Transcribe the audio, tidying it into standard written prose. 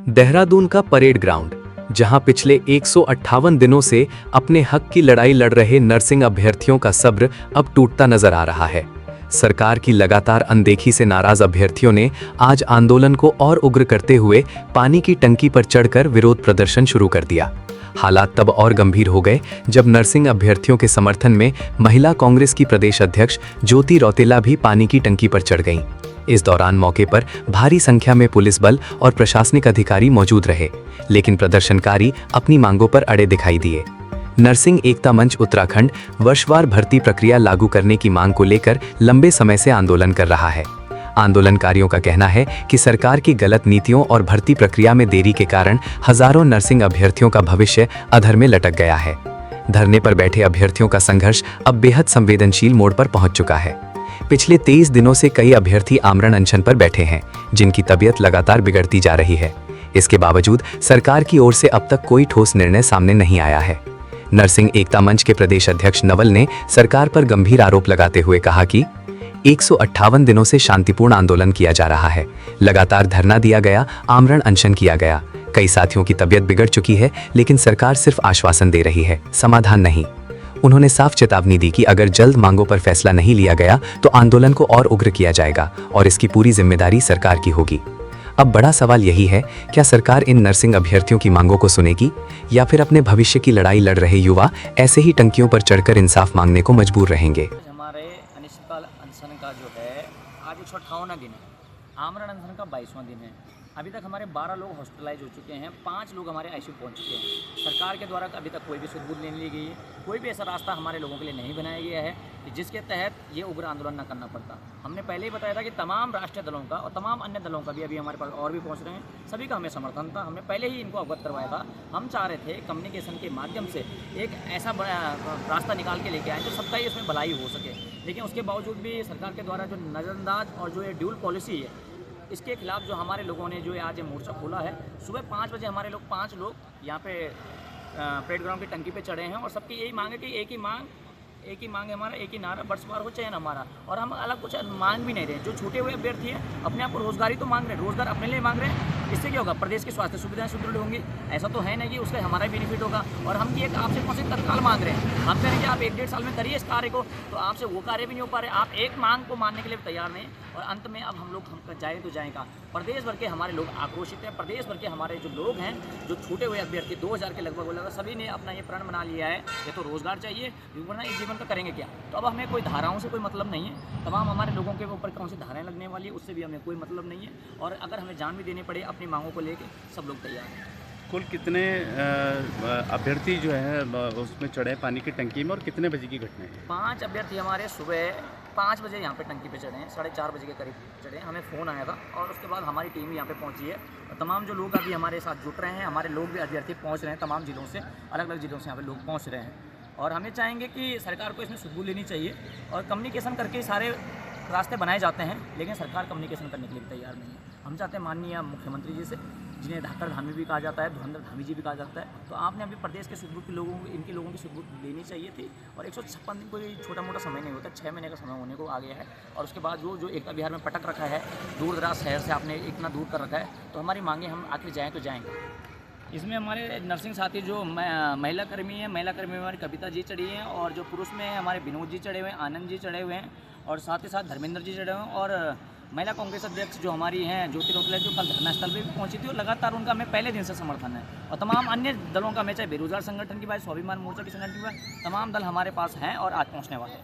देहरादून का parade ground, जहां पिछले 158 दिनों से अपने हक की लड़ाई लड़ रहे नर्सिंग अभ्यर्थियों का सब्र अब टूटता नजर आ रहा है। सरकार की लगातार अनदेखी से नाराज अभ्यर्थियों ने आज आंदोलन को और उग्र करते हुए पानी की टंकी पर चढ़कर विरोध प्रदर्शन शुरू कर दिया। हालात तब और गंभीर हो गए जब नर्सिंग अभ्यर्थियों के समर्थन में महिला कांग्रेस की प्रदेश अध्यक्ष ज्योति रौतेला भी पानी की टंकी पर चढ़ गईं। इस दौरान मौके पर भारी संख्या में पुलिस बल और प्रशासनिक अधिकारी मौजूद रहे, लेकिन प्रदर्शनकारी अपनी मांगों पर अड़े दिखाई दिए। नर्सिंग एकता मंच उत्तराखंड वर्षवार भर्ती प्रक्रिया लागू करने की मांग को लेकर लंबे समय से आंदोलन कर रहा है। आंदोलनकारियों का कहना है कि सरकार की गलत नीतियों और भर्ती प्रक्रिया में देरी के कारण हजारों नर्सिंग अभ्यर्थियों का भविष्य अधर में लटक गया है। धरने पर बैठे अभ्यर्थियों का संघर्ष अब बेहद संवेदनशील मोड़ पर पहुंच चुका है। पिछले 23 दिनों से कई अभ्यर्थी आमरण अनशन पर बैठे हैं, जिनकी तबीयत लगातार बिगड़ती जा रही है। इसके बावजूद सरकार की ओर से अब तक कोई ठोस निर्णय सामने नहीं आया है। नर्सिंग एकता मंच के प्रदेश अध्यक्ष नवल ने सरकार पर गंभीर आरोप लगाते हुए कहा कि 158 दिनों से शांतिपूर्ण आंदोलन किया जा रहा है, लगातार धरना दिया गया, आमरण अनशन किया गया, कई साथियों की तबीयत बिगड़ चुकी है, लेकिन सरकार सिर्फ आश्वासन दे रही है, समाधान नहीं। उन्होंने साफ चेतावनी दी कि अगर जल्द मांगों पर फैसला नहीं लिया गया तो आंदोलन को और उग्र किया जाएगा और इसकी पूरी जिम्मेदारी सरकार की होगी। अब बड़ा सवाल यही है, क्या सरकार इन नर्सिंग अभ्यर्थियों की मांगों को सुनेगी या फिर अपने भविष्य की लड़ाई लड़ रहे युवा ऐसे ही टंकियों पर चढ़कर इंसाफ मांगने को मजबूर रहेंगे। हमारे अनिश्चितकाल अनशन का जो है आज 158वां दिन है, आमरण अनशन का 22वां दिन है। अभी तक हमारे 12 लोग हॉस्पिटलाइज हो चुके हैं, 5 लोग हमारे आईसीयू पहुंच चुके हैं। सरकार के द्वारा अभी तक कोई भी सुध-बुध नहीं ली गई है, कोई भी ऐसा रास्ता हमारे लोगों के लिए नहीं बनाया गया है कि जिसके तहत ये उग्र आंदोलन न करना पड़ता। हमने पहले ही बताया था कि तमाम राष्ट्रीय दलों का और तमाम अन्य दलों का भी अभी हमारे पास और भी पहुँच रहे हैं, सभी का हमें समर्थन था। हमने पहले ही इनको अवगत करवाया था। हम चाह रहे थे कम्युनिकेशन के माध्यम से एक ऐसा रास्ता निकाल के लेके आए जो सबका ही इसमें भलाई हो सके, लेकिन उसके बावजूद भी सरकार के द्वारा जो नज़रअंदाज और जो ये ड्यूल पॉलिसी है, इसके खिलाफ जो हमारे लोगों ने जो आज मोर्चा खोला है, सुबह 5 बजे हमारे लोग 5 लोग यहाँ पे परेड ग्राउंड की टंकी पे चढ़े हैं और सबकी यही मांग है कि एक ही मांग है हमारा, एक ही नारा, वर्षवार हो चयन हमारा। और हम अलग कुछ मांग भी नहीं रहे। जो छूटे हुए अभ्यर्थी हैं अपने आप को रोजगारी तो मांग रहे हैं, रोजगार अपने लिए मांग रहे हैं। इससे क्या होगा, प्रदेश की स्वास्थ्य सुविधाएं सुदृढ़ होंगी। ऐसा तो है नहीं कि उससे हमारा बेनिफिट होगा। और हम ये आपसे कौन सी तत्काल मांग रहे हैं, हम कह रहे हैं कि आप 1-1.5 साल में करिए इस कार्य को, तो आपसे वो कार्य भी नहीं हो पा रहे। आप एक मांग को मानने के लिए तैयार नहीं। और अंत में अब हम लोग जाए तो जाएगा। प्रदेश भर के हमारे लोग आक्रोशित हैं। प्रदेश भर के हमारे जो लोग हैं, जो छूटे हुए अभ्यर्थी 2000 के लगभग सभी ने अपना ये प्रण बना लिया है, ये तो रोजगार चाहिए, वरना इस जीवन का करेंगे क्या। तो अब हमें कोई धाराओं से कोई मतलब नहीं है। तमाम हमारे लोगों के ऊपर कौन सी धाराएं लगने वाली है, उससे भी हमें कोई मतलब नहीं है। और अगर हमें जान भी देनी पड़े अपनी मांगों को लेकर, सब लोग तैयार हैं। कुल कितने अभ्यर्थी जो है उसमें चढ़े पानी की टंकी में और कितने बजे की घटना है? 5 अभ्यर्थी हमारे सुबह 5 बजे यहाँ पे टंकी पे चढ़े हैं, 4:30 बजे के करीब चढ़े हैं। हमें फ़ोन आया था और उसके बाद हमारी टीम यहाँ पे पहुँची है। और तमाम जो लोग अभी हमारे साथ जुट रहे हैं, हमारे लोग भी अभ्यर्थी पहुँच रहे हैं, तमाम जिलों से, अलग अलग जिलों से यहाँ पे लोग पहुँच रहे हैं। और हमें चाहेंगे कि सरकार को इसमें सुध-बुध लेनी चाहिए। और कम्युनिकेशन करके सारे रास्ते बनाए जाते हैं, लेकिन सरकार कम्युनिकेशन करने के लिए तैयार नहीं है। हम चाहते हैं माननीय मुख्यमंत्री जी से, जिन्हें धाकड़ धामी भी कहा जाता है, धुरंधर धामी जी भी कहा जाता है, तो आपने अभी प्रदेश के सुध-बुध के लोगों इनके लोगों की सुध-बुध लेनी चाहिए थी। और 156 दिन कोई छोटा मोटा समय नहीं होता, 6 महीने का समय होने को आ गया है। और उसके बाद जो एकता विहार में पटक रखा है, दूर दराज शहर से आपने इतना दूर कर रखा है, तो हमारी मांगें हम आखिर जाएँ तो जाएँगे। इसमें हमारे नर्सिंग साथी जो महिला कर्मी हैं, महिला कर्मी में हमारी कविता जी चढ़ी हैं, और जो पुरुष में हमारे विनोद जी चढ़े हुए हैं, आनंद जी चढ़े हुए हैं, और साथ ही साथ धर्मेंद्र जी चढ़े हुए हैं। और महिला कांग्रेस अध्यक्ष जो हमारी हैं ज्योति रौतेला, जो कल धरना स्थल पर भी पहुंची थी, और लगातार उनका हमें पहले दिन से समर्थन है। और तमाम अन्य दलों का, हमें चाहे बेरोजगार संगठन की बात, स्वाभिमान मोर्चा की संगठन की बात, तमाम दल हमारे पास हैं और आज पहुँचने वाले हैं।